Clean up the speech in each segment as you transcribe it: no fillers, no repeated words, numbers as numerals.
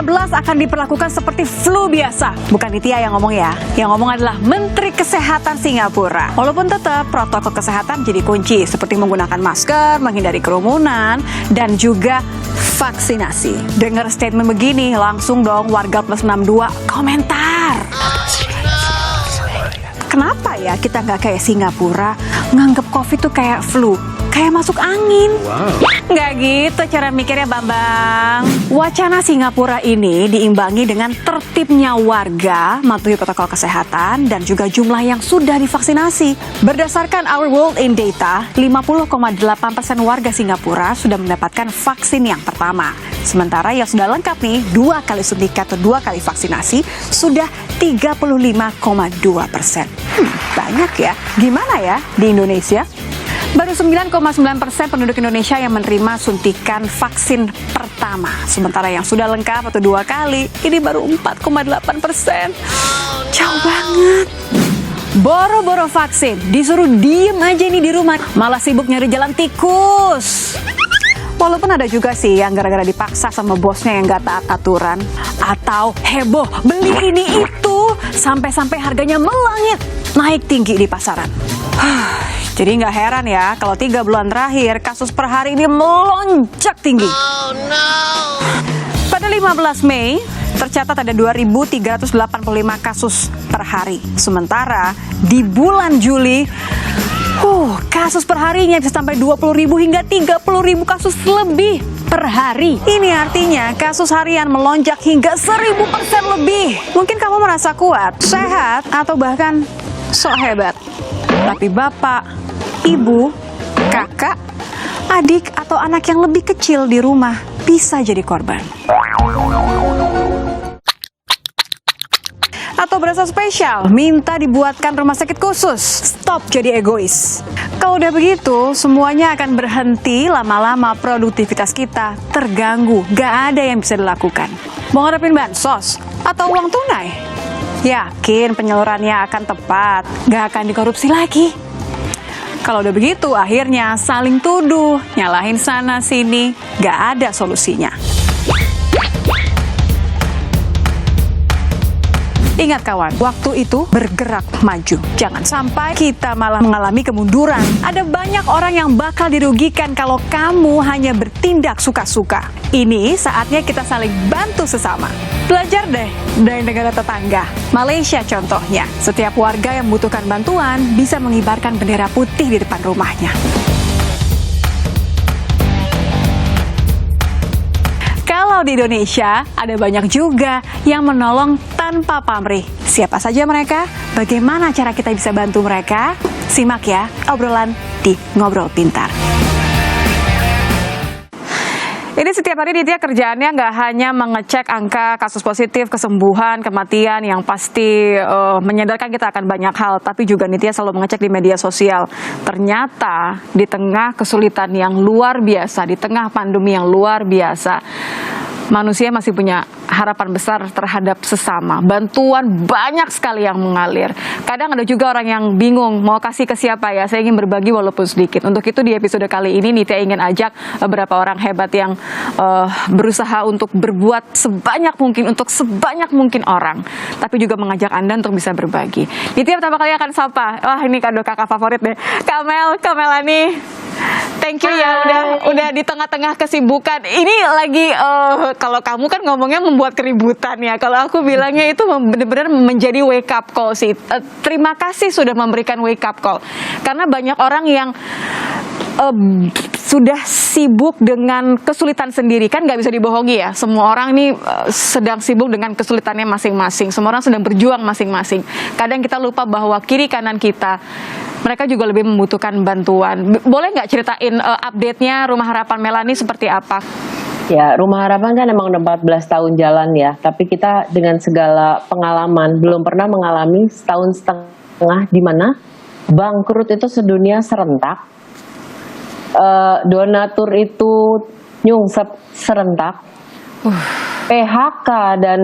COVID-19 akan diperlakukan seperti flu biasa. Bukan Nitya yang ngomong ya, yang ngomong adalah Menteri Kesehatan Singapura. Walaupun tetap protokol kesehatan jadi kunci, seperti menggunakan masker, menghindari kerumunan, dan juga vaksinasi. Dengar statement begini, langsung dong warga plus 62 komentar. Kenapa ya kita nggak kayak Singapura, nganggep COVID tuh kayak flu? Kayak masuk angin. Nggak gitu cara mikirnya, Bambang. Wacana Singapura ini diimbangi dengan tertibnya warga, mematuhi protokol kesehatan, dan juga jumlah yang sudah divaksinasi. Berdasarkan Our World in Data, 50,8% warga Singapura sudah mendapatkan vaksin yang pertama. Sementara yang sudah lengkap nih, 2 kali suntikan atau 2 kali vaksinasi, sudah 35,2%. Banyak ya. Gimana ya di Indonesia? Baru 9,9% penduduk Indonesia yang menerima suntikan vaksin pertama. Sementara yang sudah lengkap atau 2 kali, ini baru 4,8%. Jauh banget. Boro-boro vaksin, disuruh diem aja nih di rumah. Malah sibuk nyari jalan tikus. Walaupun ada juga sih yang gara-gara dipaksa sama bosnya yang gak taat aturan. Atau heboh, beli ini itu, sampai-sampai harganya melangit, naik tinggi di pasaran. Jadi nggak heran ya kalau 3 bulan terakhir kasus per hari ini melonjak tinggi. Oh, no. Pada 15 Mei tercatat ada 2.385 kasus per hari. Sementara di bulan Juli kasus per harinya bisa sampai 20.000 hingga 30.000 kasus lebih per hari. Ini artinya kasus harian melonjak hingga 1000% lebih. Mungkin kamu merasa kuat, sehat, atau bahkan sok hebat. Tapi bapak, ibu, kakak, adik, atau anak yang lebih kecil di rumah bisa jadi korban. Atau berasa spesial, minta dibuatkan rumah sakit khusus. Stop jadi egois. Kalau udah begitu, semuanya akan berhenti, lama-lama produktivitas kita terganggu. Gak ada yang bisa dilakukan. Mau ngarepin bansos atau uang tunai? Yakin penyalurannya akan tepat, gak akan dikorupsi lagi. Kalau udah begitu, akhirnya saling tuduh, nyalahin sana sini, gak ada solusinya. Ingat kawan, waktu itu bergerak maju. Jangan sampai kita malah mengalami kemunduran. Ada banyak orang yang bakal dirugikan kalau kamu hanya bertindak suka-suka. Ini saatnya kita saling bantu sesama. Belajar deh dari negara tetangga. Malaysia contohnya. Setiap warga yang membutuhkan bantuan bisa mengibarkan bendera putih di depan rumahnya. Kalau di Indonesia, ada banyak juga yang menolong tanpa pamrih. Siapa saja mereka? Bagaimana cara kita bisa bantu mereka? Simak ya, obrolan di Ngobrol Pintar. Ini setiap hari Nitya kerjaannya nggak hanya mengecek angka kasus positif, kesembuhan, kematian yang pasti menyadarkan kita akan banyak hal, tapi juga Nitya selalu mengecek di media sosial. Ternyata di tengah kesulitan yang luar biasa, di tengah pandemi yang luar biasa, manusia masih punya harapan besar terhadap sesama. Bantuan banyak sekali yang mengalir. Kadang ada juga orang yang bingung mau kasih ke siapa ya. Saya ingin berbagi walaupun sedikit. Untuk itu di episode kali ini Nitya ingin ajak beberapa orang hebat yang berusaha untuk berbuat sebanyak mungkin untuk sebanyak mungkin orang. Tapi juga mengajak Anda untuk bisa berbagi. Nitya pertama kali akan sapa. Wah, ini kado kakak favorit deh. Kamelani. Thank you ya udah di tengah-tengah kesibukan. Ini lagi kalau kamu kan ngomongnya membuat keributan ya. Kalau aku bilangnya itu benar-benar menjadi wake up call sih. Terima kasih sudah memberikan wake up call. Karena banyak orang yang sudah sibuk dengan kesulitan sendiri, kan nggak bisa dibohongi ya. Semua orang ini sedang sibuk dengan kesulitannya masing-masing. Semua orang sedang berjuang masing-masing. Kadang kita lupa bahwa kiri kanan kita, mereka juga lebih membutuhkan bantuan. Boleh nggak ceritain update-nya Rumah Harapan Melani seperti apa? Ya, Rumah Harapan kan emang udah 14 tahun jalan ya. Tapi kita dengan segala pengalaman belum pernah mengalami setahun setengah di mana bangkrut itu sedunia serentak. Donatur itu nyungsep serentak. PHK dan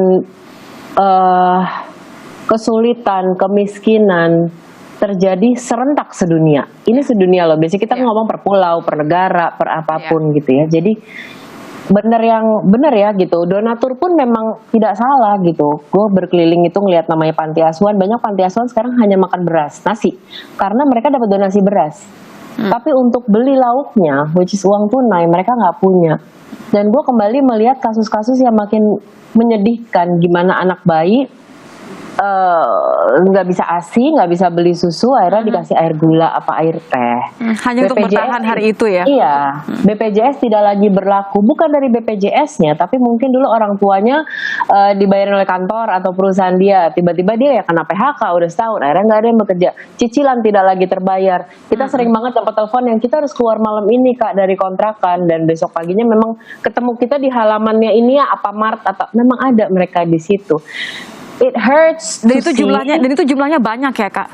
kesulitan, kemiskinan terjadi serentak sedunia. Ini sedunia loh. Biasanya kita ngomong per pulau, per negara, per apapun gitu ya. Jadi bener ya gitu. Donatur pun memang tidak salah gitu. Gue berkeliling itu ngelihat namanya panti asuhan, banyak panti asuhan sekarang hanya makan beras, nasi, karena mereka dapat donasi beras. Tapi untuk beli lauknya, which is uang tunai, mereka nggak punya. Dan gue kembali melihat kasus-kasus yang makin menyedihkan, gimana anak bayi nggak bisa ASI, nggak bisa beli susu, akhirnya dikasih air gula apa air teh. Hanya untuk bertahan hari itu ya? Iya, BPJS tidak lagi berlaku, bukan dari BPJS-nya, tapi mungkin dulu orang tuanya dibayarin oleh kantor atau perusahaan dia, tiba-tiba dia ya kena PHK udah setahun, akhirnya nggak ada yang bekerja, cicilan tidak lagi terbayar. Kita sering banget dapat telepon yang kita harus keluar malam ini Kak dari kontrakan, dan besok paginya memang ketemu kita di halamannya ini ya, apa Mart atau memang ada mereka di situ. It hurts. Dan itu jumlahnya banyak ya Kak?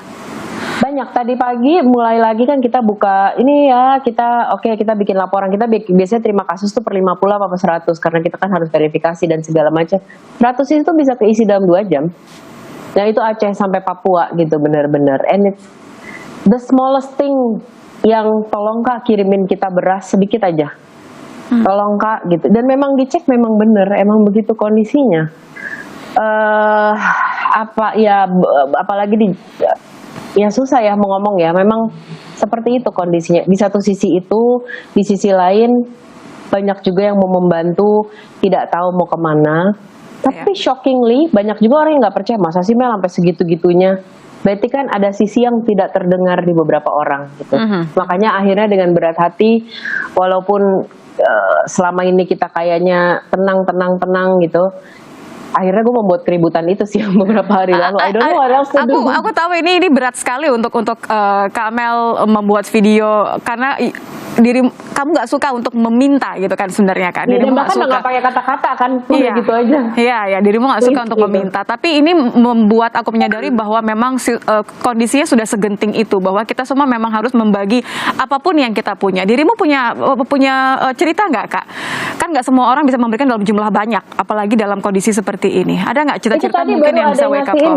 Banyak. Tadi pagi mulai lagi kan kita buka ini ya, kita bikin laporan, kita biasanya terima kasus tuh per 50 apa per 100 karena kita kan harus verifikasi dan segala macam. 100 itu bisa keisi dalam 2 jam. Dan itu Aceh sampai Papua gitu benar-benar. And it's the smallest thing yang tolong Kak kirimin kita beras sedikit aja. Tolong Kak gitu. Dan memang dicek memang benar, emang begitu kondisinya. Apalagi ya susah ya mau ngomong ya, memang seperti itu kondisinya. Di satu sisi itu, di sisi lain banyak juga yang mau membantu, tidak tahu mau kemana. Tapi shockingly banyak juga orang yang nggak percaya, masa sih Mel sampai segitu-gitunya. Berarti kan ada sisi yang tidak terdengar di beberapa orang gitu. Makanya akhirnya dengan berat hati, walaupun selama ini kita kayaknya tenang gitu, akhirnya gue membuat keributan itu sih beberapa hari lalu. I don't know what else to do. Aku tahu ini berat sekali untuk Kak Mel membuat video karena kamu nggak suka untuk meminta gitu kan sebenarnya kan. Dirimu nggak suka. Nggak pakai kata-kata kan, udah gitu aja. Iya, dirimu nggak suka untuk meminta. Tapi ini membuat aku menyadari bahwa memang kondisinya sudah segenting itu, bahwa kita semua memang harus membagi apapun yang kita punya. Dirimu punya cerita nggak Kak? Kan nggak semua orang bisa memberikan dalam jumlah banyak, apalagi dalam kondisi seperti ini. Ada nggak cerita-cerita mungkin yang bisa wake up call?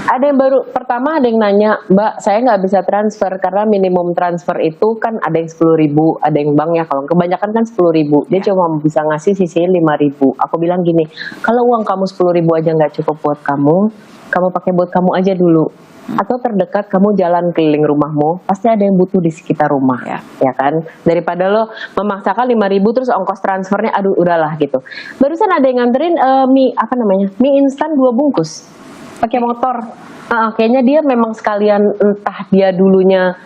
Ada yang baru, pertama ada yang nanya, Mbak saya nggak bisa transfer karena minimum transfer itu kan ada yang 10.000, ada yang bank ya, kalau kebanyakan kan 10.000, dia cuma bisa ngasih sisihin 5.000. Aku bilang gini, kalau uang kamu 10.000 aja nggak cukup buat kamu pakai buat kamu aja dulu. Atau terdekat kamu jalan keliling rumahmu, pasti ada yang butuh di sekitar rumah, ya kan? Daripada lo memaksakan 5.000 terus ongkos transfernya, aduh udahlah gitu. Barusan ada yang nganterin mie instan 2 bungkus pakai motor. Kayaknya dia memang sekalian, entah dia dulunya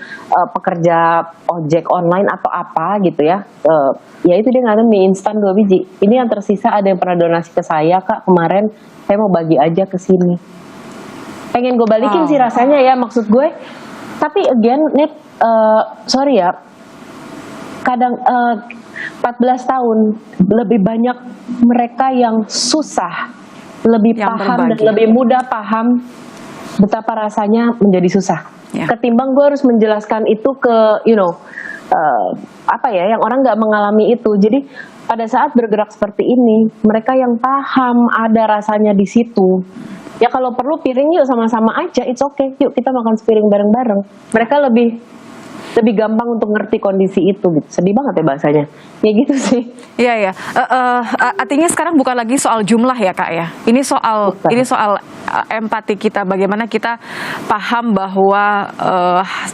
pekerja ojek online atau apa gitu ya. Ya itu dia nganterin mie instan 2 biji. Ini yang tersisa ada yang pernah donasi ke saya Kak kemarin, saya mau bagi aja ke sini. Pengen gue balikin sih rasanya ya, maksud gue. Tapi again, sorry ya, kadang 14 tahun lebih banyak mereka yang susah, lebih yang paham berbagi. Dan lebih mudah paham betapa rasanya menjadi susah. Ketimbang gue harus menjelaskan itu ke yang orang nggak mengalami itu. Jadi pada saat bergerak seperti ini, mereka yang paham ada rasanya di situ. Ya kalau perlu piring yuk sama-sama aja, it's okay. Yuk kita makan sepiring bareng-bareng. Mereka lebih gampang untuk ngerti kondisi itu gitu. Sedih banget ya bahasanya. Ya gitu sih. Iya. Artinya sekarang bukan lagi soal jumlah ya Kak ya. Ini soal empati kita, bagaimana kita paham bahwa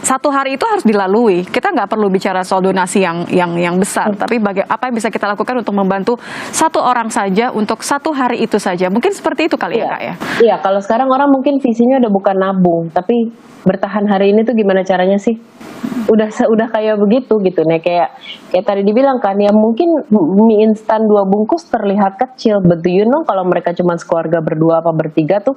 satu hari itu harus dilalui. Kita nggak perlu bicara soal donasi yang besar, tapi apa yang bisa kita lakukan untuk membantu satu orang saja untuk satu hari itu saja. Mungkin seperti itu kali ya Kak ya. Iya, kalau sekarang orang mungkin visinya udah bukan nabung, tapi bertahan hari ini tuh gimana caranya sih? Udah kayak begitu gitu nih, kayak tadi dibilang kan ya, mungkin mie instan 2 bungkus terlihat kecil, but do you know kalau mereka cuma sekeluarga berdua apa bertiga tuh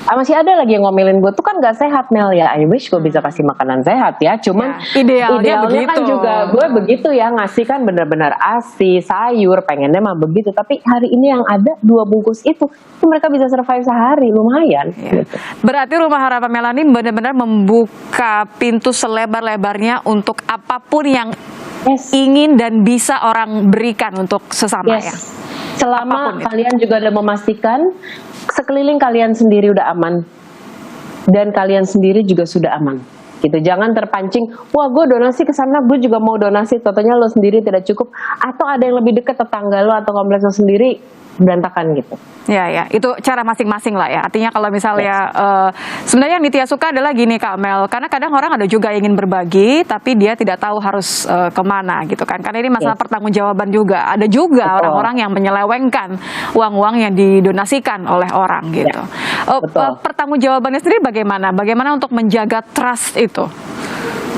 masih ada lagi yang ngomelin gue tuh kan gak sehat Mel ya. I wish gue bisa kasih makanan sehat ya, cuman idealnya kan juga gue begitu ya, ngasih kan benar-benar ASI, sayur, pengennya mah begitu. Tapi hari ini yang ada 2 bungkus itu mereka bisa survive sehari, lumayan gitu. Berarti Rumah Harapan Melani benar-benar membuka pintu selebar-lebarnya untuk apapun yang ingin dan bisa orang berikan untuk sesama ya. Selama kalian juga udah memastikan sekeliling kalian sendiri udah aman dan kalian sendiri juga sudah aman. gitu. Jangan terpancing, wah gue donasi ke sana, gue juga mau donasi, totalnya lo sendiri tidak cukup, atau ada yang lebih dekat tetangga lo atau kompleks lo sendiri, berantakan gitu. Ya, itu cara masing-masing lah ya. Artinya kalau misalnya sebenarnya yang Nitya suka adalah gini Kak Mel, karena kadang orang ada juga yang ingin berbagi, tapi dia tidak tahu harus kemana gitu kan. Karena ini masalah pertanggungjawaban juga. Ada juga orang-orang yang menyelewengkan uang-uang yang didonasikan oleh orang gitu. Pertanggungjawabannya sendiri bagaimana? Bagaimana untuk menjaga trust itu?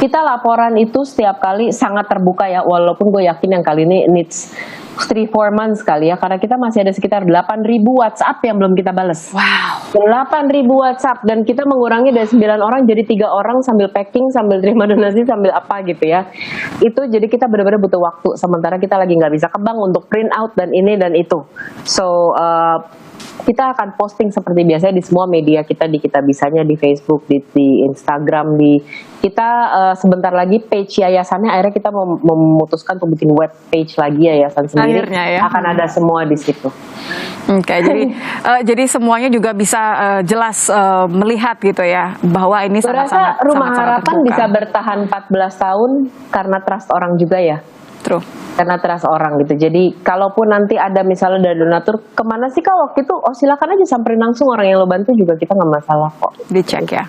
Kita laporan itu setiap kali sangat terbuka ya, walaupun gue yakin yang kali ini needs 3-4 months kali ya, karena kita masih ada sekitar 8.000 WhatsApp yang belum kita bales. Wow. 8.000 WhatsApp, dan kita mengurangi dari 9 orang jadi 3 orang sambil packing, sambil terima donasi, sambil apa gitu ya. Itu jadi kita benar-benar butuh waktu, sementara kita lagi nggak bisa ke bank untuk print out dan ini dan itu. So, kita akan posting seperti biasa di semua media kita, di Kita Bisanya, di Facebook, di Instagram, kita sebentar lagi page yayasannya akhirnya kita memutuskan untuk bikin web page lagi yayasan sendiri. Akhirnya, ya. Akan ada semua di situ. Oke, jadi semuanya juga bisa jelas melihat gitu ya bahwa ini sangat-sangat Rumah Harapan terbuka. bisa bertahan 14 tahun karena trust orang juga ya. True. Karena trust orang gitu. Jadi kalaupun nanti ada misalnya dari donatur, kemana sih Kak waktu itu? Oh silakan aja samperin langsung, orang yang lo bantu juga kita nggak masalah kok. Dicek ya.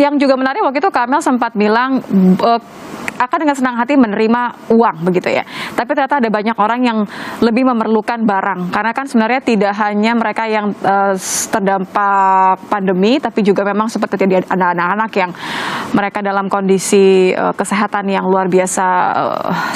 Yang juga menarik waktu itu Kamel sempat bilang akan dengan senang hati menerima uang begitu ya. Tapi ternyata ada banyak orang yang lebih memerlukan barang. Karena kan sebenarnya tidak hanya mereka yang terdampak pandemi, tapi juga memang seperti tadi ada anak-anak yang mereka dalam kondisi kesehatan yang luar biasa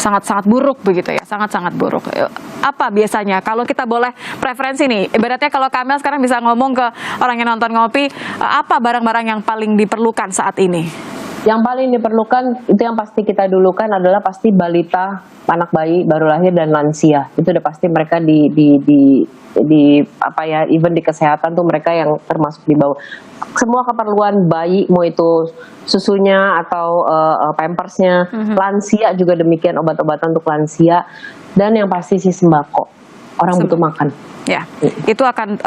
sangat-sangat buruk begitu ya, sangat-sangat buruk. Apa biasanya kalau kita boleh preferensi nih, ibaratnya kalau Kamel sekarang bisa ngomong ke orang yang nonton Ngopi, apa barang-barang yang paling diperlukan saat ini? Yang paling diperlukan itu yang pasti kita dulukan adalah pasti balita, anak bayi baru lahir dan lansia. Itu udah pasti mereka di apa ya, even di kesehatan tuh mereka yang termasuk di bawah. Semua keperluan bayi, mau itu susunya atau pampersnya, lansia juga demikian, obat-obatan untuk lansia, dan yang pasti sih sembako. Orang butuh makan. Ya, itu akan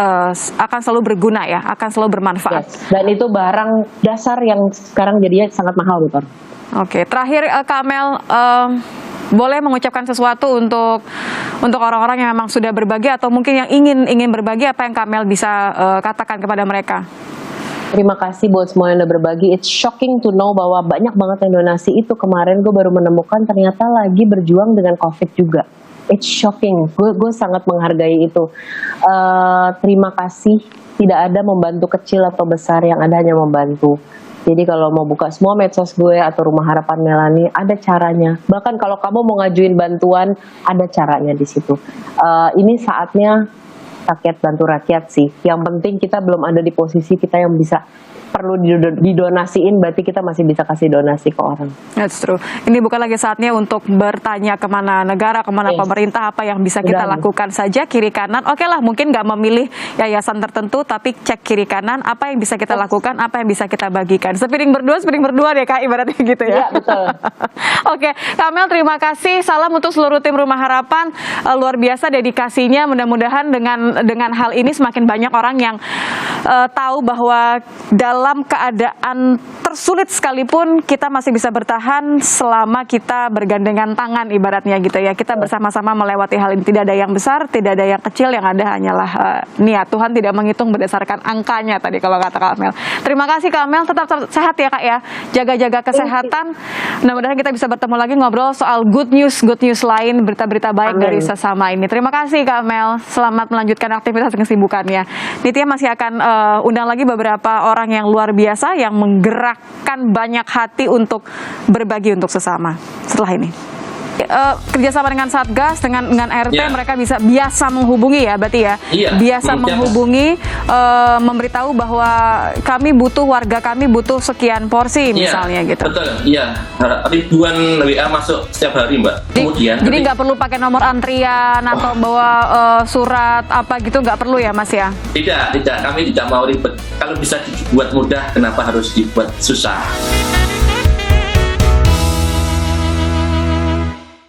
selalu berguna ya, akan selalu bermanfaat. Yes. Dan itu barang dasar yang sekarang jadinya sangat mahal, betul. Oke, terakhir Kamel, boleh mengucapkan sesuatu untuk orang-orang yang memang sudah berbagi atau mungkin yang ingin berbagi, apa yang Kamel bisa katakan kepada mereka? Terima kasih buat semua yang udah berbagi. It's shocking to know bahwa banyak banget yang donasi itu. Kemarin gue baru menemukan ternyata lagi berjuang dengan COVID juga. It's shocking. Gue sangat menghargai itu. Terima kasih. Tidak ada membantu kecil atau besar, yang ada hanya membantu. Jadi kalau mau buka semua medsos gue atau Rumah Harapan Melani, ada caranya. Bahkan kalau kamu mau ngajuin bantuan, ada caranya di situ. Ini saatnya rakyat bantu rakyat sih. Yang penting kita belum ada di posisi kita yang bisa perlu didonasiin, berarti kita masih bisa kasih donasi ke orang. That's true. Ini bukan lagi saatnya untuk bertanya kemana negara, kemana pemerintah, apa yang bisa kita lakukan saja kiri kanan. Oke lah, mungkin nggak memilih yayasan tertentu, tapi cek kiri kanan, apa yang bisa kita lakukan, apa yang bisa kita bagikan. Spiring berdua deh Kak, ibaratnya gitu ya. Iya, betul. Oke, Kamel terima kasih. Salam untuk seluruh tim Rumah Harapan. Luar biasa dedikasinya. Mudah-mudahan dengan hal ini semakin banyak orang yang tahu bahwa dalam keadaan tersulit sekalipun kita masih bisa bertahan selama kita bergandengan tangan, ibaratnya gitu ya. Kita bersama-sama melewati hal ini. Tidak ada yang besar, tidak ada yang kecil, yang ada hanyalah niat. Tuhan tidak menghitung berdasarkan angkanya tadi kalau kata Kamel. Terima kasih Kamel, tetap sehat ya Kak ya. Jaga-jaga kesehatan. Mudah-mudahan kita bisa bertemu lagi ngobrol soal good news lain, berita-berita baik dari sesama ini. Terima kasih Kamel. Selamat melanjutkan aktivitas kesibukannya. Nitya masih akan undang lagi beberapa orang yang luar biasa yang menggerakkan banyak hati untuk berbagi untuk sesama setelah ini. Kerjasama dengan Satgas, dengan RT, mereka bisa biasa menghubungi ya, berarti ya, biasa menghubungi, memberitahu bahwa kami butuh, warga kami butuh sekian porsi misalnya gitu. Betul, iya, ribuan WA masuk setiap hari Mbak. Kemudian jadi nggak perlu pakai nomor antrian atau bawa surat apa gitu, nggak perlu ya Mas ya? Tidak, kami tidak mau ribet. Kalau bisa dibuat mudah, kenapa harus dibuat susah?